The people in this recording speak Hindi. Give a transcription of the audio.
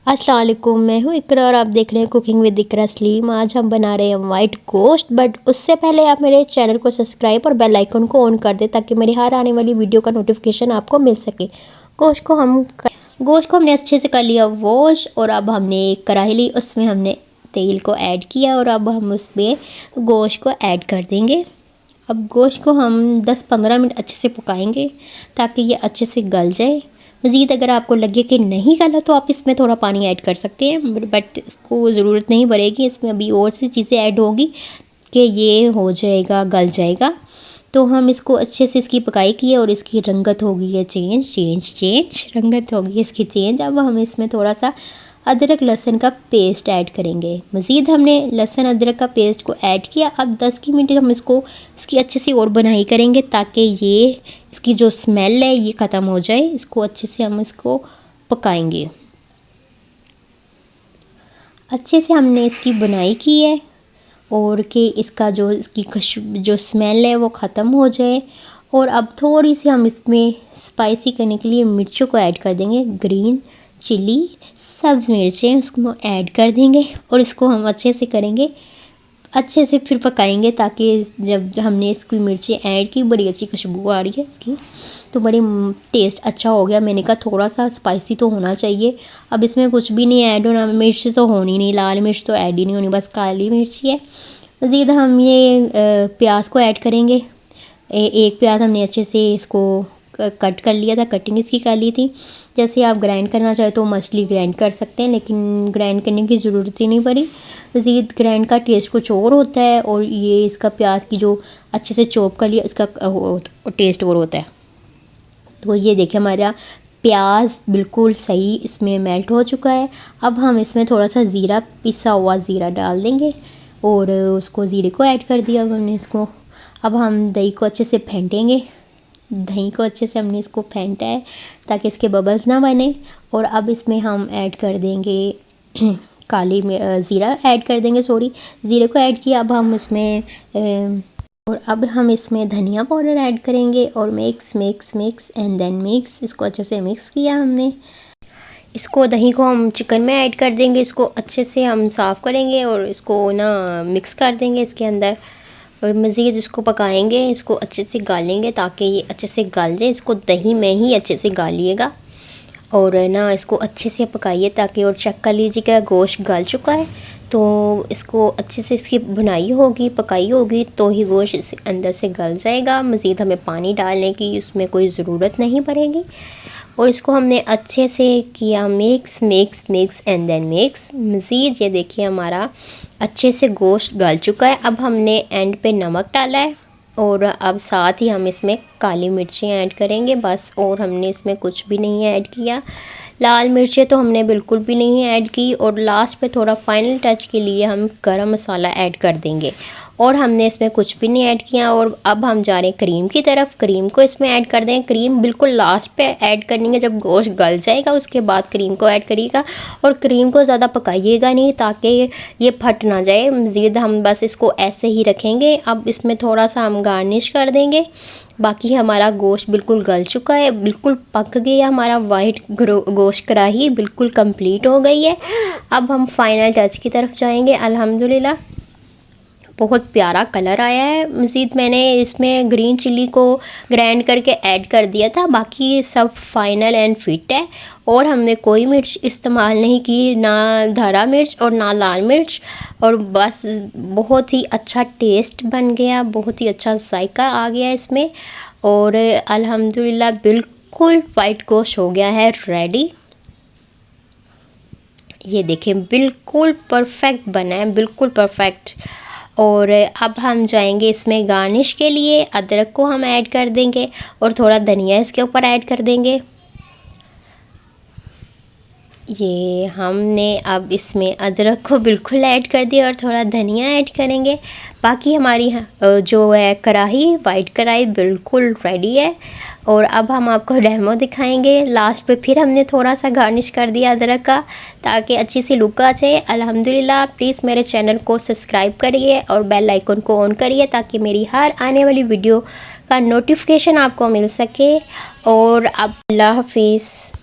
अस्सलाम वालेकुम, मैं हूँ इकरा और आप देख रहे हैं कुकिंग विद इकरा सलीम। आज हम बना रहे हैं वाइट गोश्त, बट उससे पहले आप मेरे चैनल को सब्सक्राइब और बेल आइकन को ऑन कर दें ताकि मेरी हर आने वाली वीडियो का नोटिफिकेशन आपको मिल सके। गोश्त को हमने अच्छे से कर लिया वॉश, और अब हमने एक कढ़ाई ली, उसमें हमने तेल को ऐड किया और अब हम उसमें गोश्त को ऐड कर देंगे। अब गोश्त को हम 10-15 मिनट अच्छे से पकाएंगे ताकि ये अच्छे से गल जाए। मज़ीद अगर आपको लगे कि नहीं गला तो आप इसमें थोड़ा पानी ऐड कर सकते हैं, बट इसको ज़रूरत नहीं पड़ेगी। इसमें अभी और सी चीज़ें ऐड होगी कि ये हो जाएगा, गल जाएगा। तो हम इसको अच्छे से इसकी पकाई की है और इसकी रंगत हो गई है चेंज रंगत हो गई है इसकी चेंज। अब हम इसमें थोड़ा सा अदरक लहसुन का पेस्ट ऐड करेंगे। मज़ीद हमने लहसुन अदरक का पेस्ट को ऐड किया। अब 10 मिनट हम इसकी अच्छे से और बनाई करेंगे ताकि ये इसकी जो स्मेल है ये ख़त्म हो जाए। इसको अच्छे से हम इसको पकाएंगे। अच्छे से हमने इसकी बनाई की है और कि इसका इसकी खुशबू जो स्मेल है वो ख़त्म हो जाए। और अब थोड़ी सी हम इसमें स्पाइसी करने के लिए मिर्चों को ऐड कर देंगे। ग्रीन चिली सब्ज़ मिर्चें उसको ऐड कर देंगे और इसको हम अच्छे से करेंगे, अच्छे से फिर पकाएंगे ताकि जब हमने इसकी मिर्चें ऐड की बड़ी अच्छी खुशबू आ रही है इसकी, तो बड़ी टेस्ट अच्छा हो गया। मैंने कहा थोड़ा सा स्पाइसी तो होना चाहिए। अब इसमें कुछ भी नहीं ऐड होना, मिर्च तो होनी नहीं, लाल मिर्च तो ऐड ही नहीं होनी, बस काली मिर्च ही है। मज़ीद हम ये प्याज को ऐड करेंगे। एक प्याज हमने अच्छे से इसको कट कर लिया था, कटिंग इसकी कर ली थी। जैसे आप ग्राइंड करना चाहे तो मछली ग्राइंड कर सकते हैं, लेकिन ग्राइंड करने की ज़रूरत ही नहीं पड़ी। मज़ीद ग्राइंड का टेस्ट कुछ और होता है और ये इसका प्याज की जो अच्छे से चॉप कर लिया इसका टेस्ट और होता है। तो ये देखिए हमारा प्याज बिल्कुल सही इसमें मेल्ट हो चुका है। अब हम इसमें थोड़ा सा ज़ीरा, पिसा हुआ ज़ीरा डाल देंगे और उसको ज़ीरे को ऐड कर दिया अब हमने इसको। अब हम दही को अच्छे से फेंटेंगे। दही को अच्छे से हमने इसको फेंटा है ताकि इसके बबल्स ना बने। और अब इसमें हम ऐड कर देंगे काली में ज़ीरा ऐड कर देंगे, ज़ीरे को ऐड किया। अब हम इसमें धनिया पाउडर ऐड करेंगे और मिक्स एंड देन मिक्स, इसको अच्छे से मिक्स किया हमने। इसको दही को हम चिकन में ऐड कर देंगे, इसको अच्छे से हम साफ़ करेंगे और इसको ना मिक्स कर देंगे इसके अंदर और मज़ीद इसको पकाएंगे, इसको अच्छे से गालेंगे ताकि ये अच्छे से गल जाए। इसको दही में ही अच्छे से गालिएगा और ना इसको अच्छे से पकाइए ताकि, और चेक कर लीजिएगा गोश्त गल चुका है तो इसको अच्छे से इसकी भुनाई होगी, पकाई होगी तो ही गोश्त इस अंदर से गल जाएगा। मज़ीद हमें पानी डालने की उसमें कोई ज़रूरत नहीं पड़ेगी। और इसको हमने अच्छे से किया मिक्स एंड देन मिक्स। मज़ीद ये देखिए हमारा अच्छे से गोश्त गल चुका है। अब हमने एंड पे नमक डाला है और अब साथ ही हम इसमें काली मिर्चें ऐड करेंगे बस, और हमने इसमें कुछ भी नहीं ऐड किया। लाल मिर्चें तो हमने बिल्कुल भी नहीं ऐड की। और लास्ट पे थोड़ा फाइनल टच के लिए हम गरम मसाला ऐड कर देंगे और हमने इसमें कुछ भी नहीं ऐड किया। और अब हम जा रहे हैं क्रीम की तरफ। क्रीम को इसमें ऐड कर दें। क्रीम बिल्कुल लास्ट पे ऐड करनी है, जब गोश्त गल जाएगा उसके बाद क्रीम को ऐड करिएगा। और क्रीम को ज़्यादा पकाइएगा नहीं ताकि ये फट ना जाए। मज़ीद हम बस इसको ऐसे ही रखेंगे। अब इसमें थोड़ा सा हम गार्निश कर देंगे। बाकी हमारा गोश्त बिल्कुल गल चुका है, बिल्कुल पक गया। हमारा वाइट गोश्त कढ़ाई बिल्कुल कंप्लीट हो गई है। अब हम फाइनल टच की तरफ जाएंगे। अल्हम्दुलिल्लाह बहुत प्यारा कलर आया है। मज़ीद मैंने इसमें ग्रीन चिली को ग्राइंड करके ऐड कर दिया था, बाकी सब फाइनल एंड फिट है। और हमने कोई मिर्च इस्तेमाल नहीं की, ना हरा मिर्च और ना लाल मिर्च, और बस बहुत ही अच्छा टेस्ट बन गया, बहुत ही अच्छा जायका आ गया इसमें। और अल्हम्दुलिल्लाह बिल्कुल वाइट गोश्त हो गया है रेडी। ये देखें बिल्कुल परफेक्ट बना है, बिल्कुल परफेक्ट। और अब हम जाएंगे इसमें गार्निश के लिए। अदरक को हम ऐड कर देंगे और थोड़ा धनिया इसके ऊपर ऐड कर देंगे। ये हमने अब इसमें अदरक को बिल्कुल ऐड कर दिया और थोड़ा धनिया ऐड करेंगे। बाकी हमारी जो है कढ़ाई, वाइट कढ़ाई बिल्कुल रेडी है। और अब हम आपको डेमो दिखाएंगे। लास्ट पे फिर हमने थोड़ा सा गार्निश कर दिया अदरक का ताकि अच्छी सी लुक आ जाए। अल्हम्दुलिल्लाह प्लीज़ मेरे चैनल को सब्सक्राइब करिए और बेल आइकन को ऑन करिए ताकि मेरी हर आने वाली वीडियो का नोटिफिकेशन आपको मिल सके। और अब अल्लाह हाफिज़।